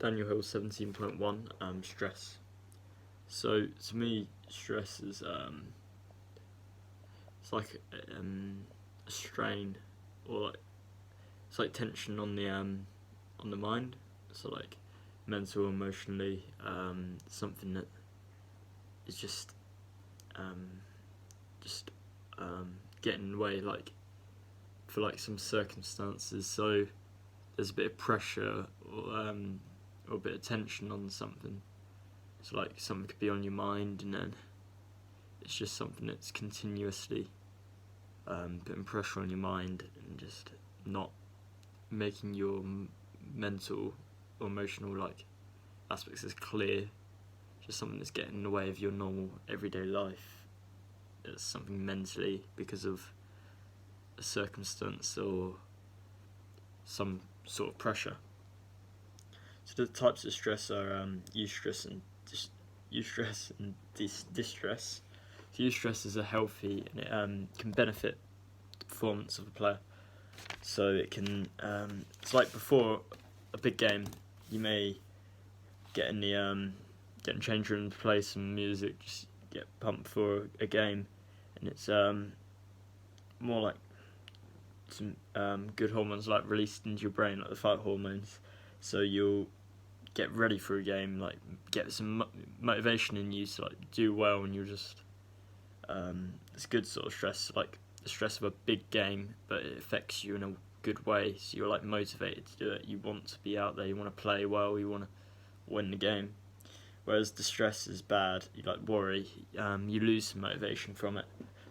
Daniel Hill 17.1, stress. So to me, stress is it's like a strain, or like it's like tension on the mind. So like mental, emotionally, something that is um, just getting in the way, like for like some circumstances. So there's a bit of pressure or a bit of tension on something. So like something could be on your mind, and then it's just something that's continuously putting pressure on your mind and just not making your mental or emotional like aspects as clear. Just something that's getting in the way of your normal everyday life. It's something mentally because of a circumstance or some sort of pressure. So the types of stress are eustress and distress. So eustress is a healthy, and it can benefit the performance of a player. So it can it's like before a big game, you may get in the change room to play some music, just get pumped for a game, and it's more like some good hormones like released into your brain, like the fight hormones. So you'll get ready for a game, like get some motivation in you to like do well, and you'll just it's good sort of stress, like the stress of a big game, but it affects you in a good way. So you're like motivated to do it. You want to be out there. You want to play well. You want to win the game. Whereas the stress is bad. You like worry. You lose some motivation from it.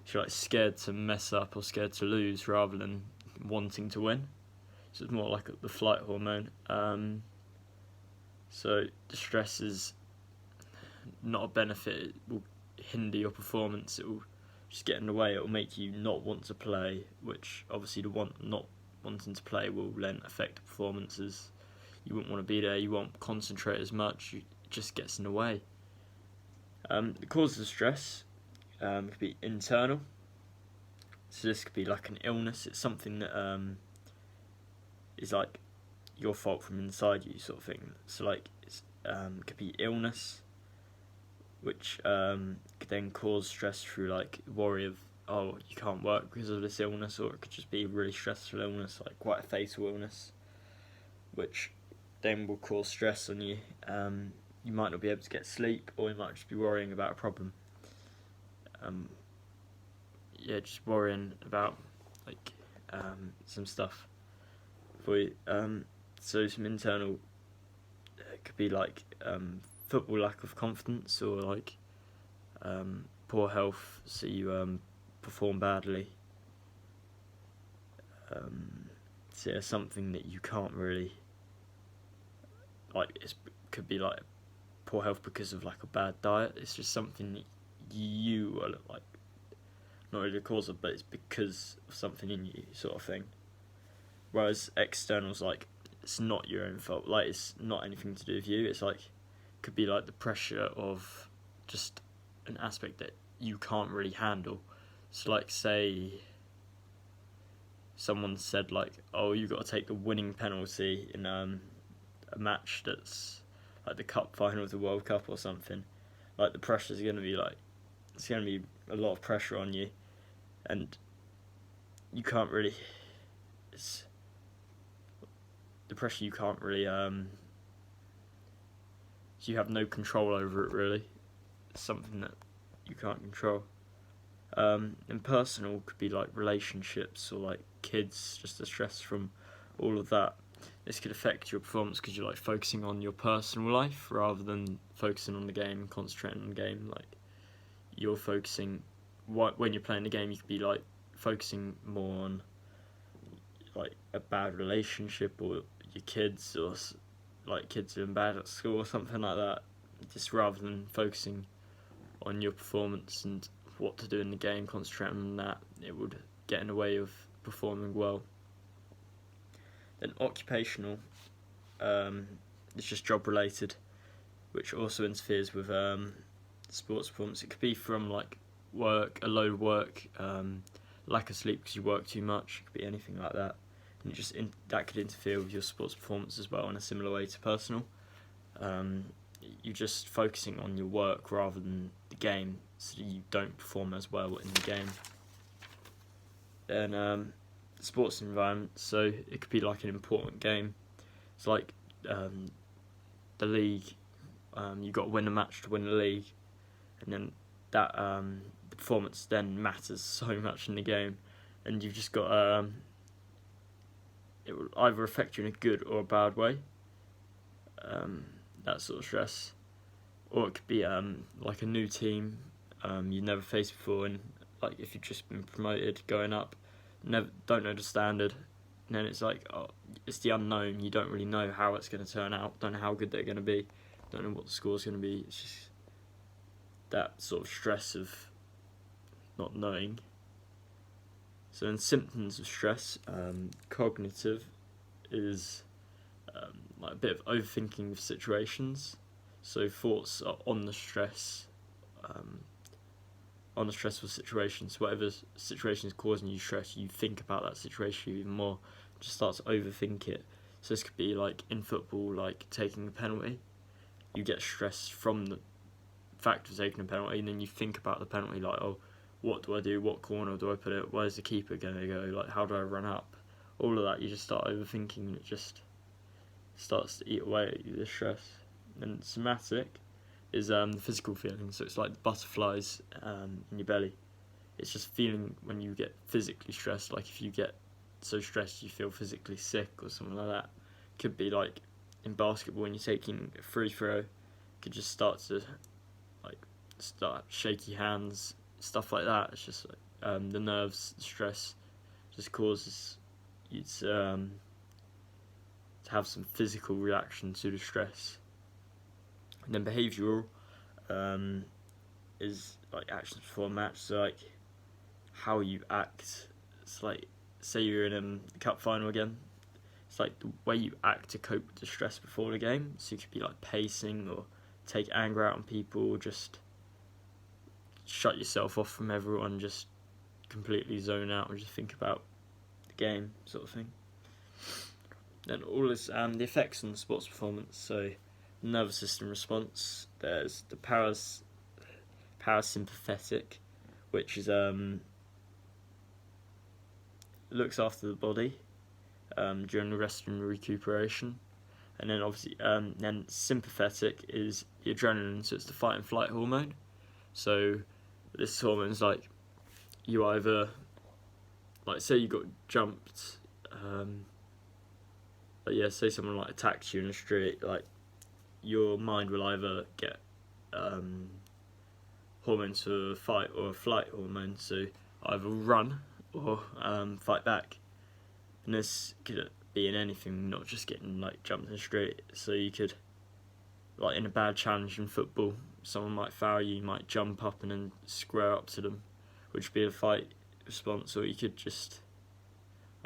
So you're like scared to mess up or scared to lose rather than wanting to win. So it's more like the flight hormone. So the stress is not a benefit. It will hinder your performance. It will just get in the way. It will make you not want to play, which obviously not wanting to play will then affect the performances. You wouldn't want to be there. You won't concentrate as much. It just gets in the way. The causes of stress could be internal. So this could be like an illness. It's something that is like your fault from inside you, sort of thing. So like it could be illness, which could then cause stress through like worry of, oh, you can't work because of this illness, or it could just be a really stressful illness, like quite a fatal illness, which then will cause stress on you. You might not be able to get sleep, or you might just be worrying about a problem. Just worrying about like some stuff for you. So some internal, it could be like football lack of confidence, or like poor health, so you perform badly. So yeah, something that you can't really like. It could be like poor health because of like a bad diet. It's just something that you are like not really the cause of, but it's because of something in you, sort of thing. Whereas externals, like it's not your own fault. Like it's not anything to do with you. It's like could be like the pressure of just an aspect that you can't really handle. So like say someone said like, oh, you got to take the winning penalty in a match that's like the cup final of the World Cup or something. Like the pressure is going to be like, it's going to be a lot of pressure on you, and you can't really, it's the pressure you can't really you have no control over it really. It's something that you can't control. And personal could be like relationships or like kids, just the stress from all of that. This could affect your performance because you're like focusing on your personal life rather than focusing on the game and concentrating on the game. Like you're focusing, when you're playing the game, you could be like focusing more on like a bad relationship or your kids, or like kids doing bad at school or something like that, just rather than focusing on your performance and what to do in the game, concentrating on that, it would get in the way of performing well. Then occupational, it's just job related, which also interferes with sports performance. It could be from like work, a load of work, lack of sleep because you work too much. It could be anything like that, and that could interfere with your sports performance as well in a similar way to personal. Um, you're just focusing on your work rather than the game, so that you don't perform as well in the game. Then sports environment, so it could be like an important game. It's like the league. You've got to win a match to win the league, and then that the performance then matters so much in the game, and you've just got it will either affect you in a good or a bad way. That sort of stress, or it could be like a new team you've never faced before, and like if you've just been promoted, going up, don't know the standard, and then it's like, oh, it's the unknown. You don't really know how it's going to turn out. Don't know how good they're going to be. Don't know what the score's going to be. It's just that sort of stress of not knowing. So then symptoms of stress, cognitive is like a bit of overthinking of situations. So thoughts are on the stress, on the stressful situations. Whatever situation is causing you stress, you think about that situation even more. Just start to overthink it. So this could be like in football, like taking a penalty. You get stressed from the fact of taking a penalty, and then you think about the penalty, like, oh, what do I do? What corner do I put it? Where's the keeper going to go? Like, how do I run up? All of that, you just start overthinking, and it just starts to eat away at you, the stress. And somatic is the physical feeling, so it's like the butterflies in your belly. It's just feeling when you get physically stressed, like if you get so stressed you feel physically sick or something like that. Could be like in basketball when you're taking a free throw, could just start shaky hands, stuff like that. It's just like the nerves, the stress just causes you to have some physical reaction to the stress. And then behavioural is like actions before a match, so like how you act. It's like, say you're in a cup final again, it's like the way you act to cope with the stress before the game. So you could be like pacing or take anger out on people, just shut yourself off from everyone, just completely zone out and just think about the game, sort of thing. Then all this the effects on the sports performance. So nervous system response. There's the parasympathetic, which is looks after the body during rest and recuperation. And then obviously then sympathetic is the adrenaline, so it's the fight and flight hormone. So this hormone's like, you either, like, say you got jumped, say someone like attacks you in the street, like your mind will either get hormones for fight or flight hormone, so either run or fight back. And this could be in anything, not just getting like jumped in the street. So you could, like in a bad challenge in football, someone might foul you, you might jump up and then square up to them, which would be a fight response, or you could just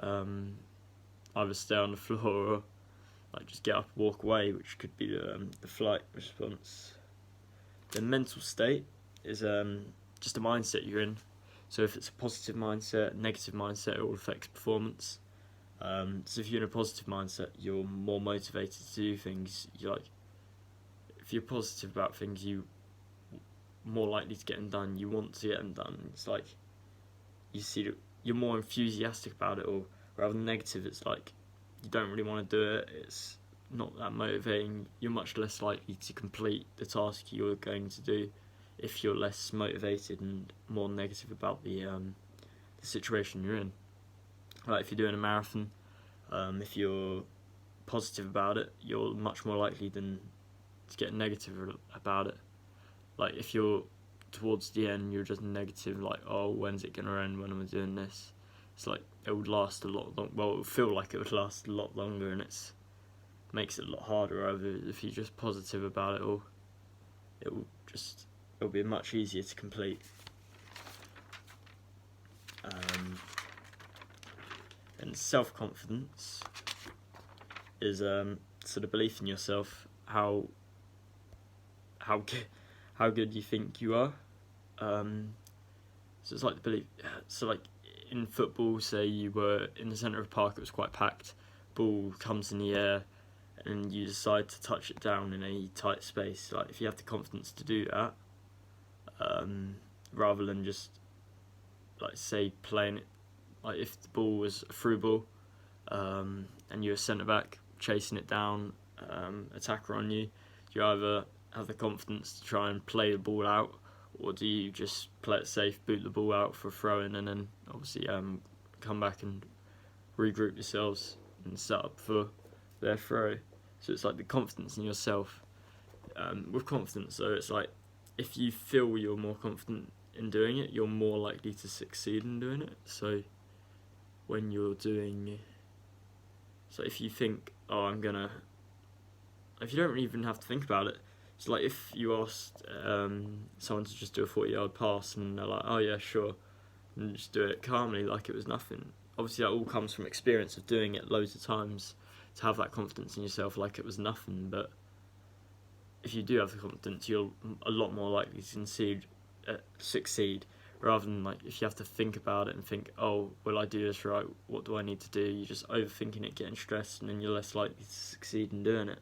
either stay on the floor or like just get up and walk away, which could be the flight response. The mental state is just a mindset you're in. So if it's a positive mindset, negative mindset, it all affects performance. So if you're in a positive mindset, you're more motivated to do things. If you're positive about things, you're more likely to get them done. You want to get them done. It's like you see that you're more enthusiastic about it, or rather than negative, it's like you don't really want to do it. It's not that motivating. You're much less likely to complete the task you're going to do if you're less motivated and more negative about the situation you're in. Like if you're doing a marathon, if you're positive about it, you're much more likely than to get negative about it. Like if you're towards the end, you're just negative, like, oh, when's it gonna end? When am I doing this? It's like it would last a lot long. Well, it would feel like it would last a lot longer, and it's makes it a lot harder. Either if you're just positive about it, or it'll be much easier to complete. And self-confidence is sort of belief in yourself, how good you think you are. So it's like the belief. So like in football, say you were in the centre of the park, it was quite packed. Ball comes in the air, and you decide to touch it down in a tight space, like if you have the confidence to do that, rather than just like say playing it, like if the ball was a through ball, and you're a centre back chasing it down, attacker on you, do you either have the confidence to try and play the ball out, or do you just play it safe, boot the ball out for a throw in, and then obviously come back and regroup yourselves and set up for their throw? So it's like the confidence in yourself. With confidence, though, it's like if you feel you're more confident in doing it, you're more likely to succeed in doing it. So when you're doing, so if you think, oh, if you don't even have to think about it. So like if you asked someone to just do a 40-yard pass and they're like, oh yeah, sure, and just do it calmly like it was nothing. Obviously that all comes from experience of doing it loads of times, to have that confidence in yourself like it was nothing. But if you do have the confidence, you're a lot more likely to succeed, rather than like if you have to think about it and think, oh, will I do this right? What do I need to do? You're just overthinking it, getting stressed, and then you're less likely to succeed in doing it.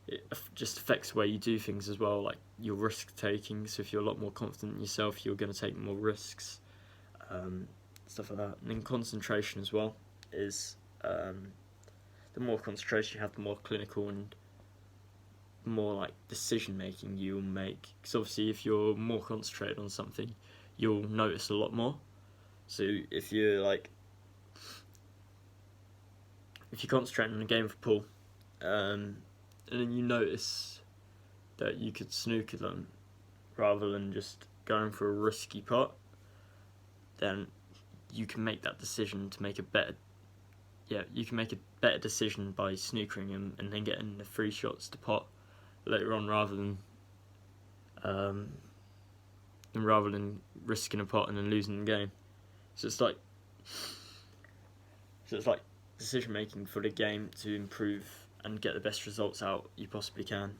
It just affects where you do things as well, like your risk taking. So if you're a lot more confident in yourself, you're going to take more risks, stuff like that. And then concentration as well is, the more concentration you have, the more clinical and more like decision making you'll make. Because obviously if you're more concentrated on something, you'll notice a lot more. So if you're concentrating on a game of pool, and then you notice that you could snooker them rather than just going for a risky pot, then you can make that decision to make a better decision by snookering them and then getting the 3 shots to pot later on, rather than risking a pot and then losing the game. So it's like decision making for the game to improve and get the best results out you possibly can.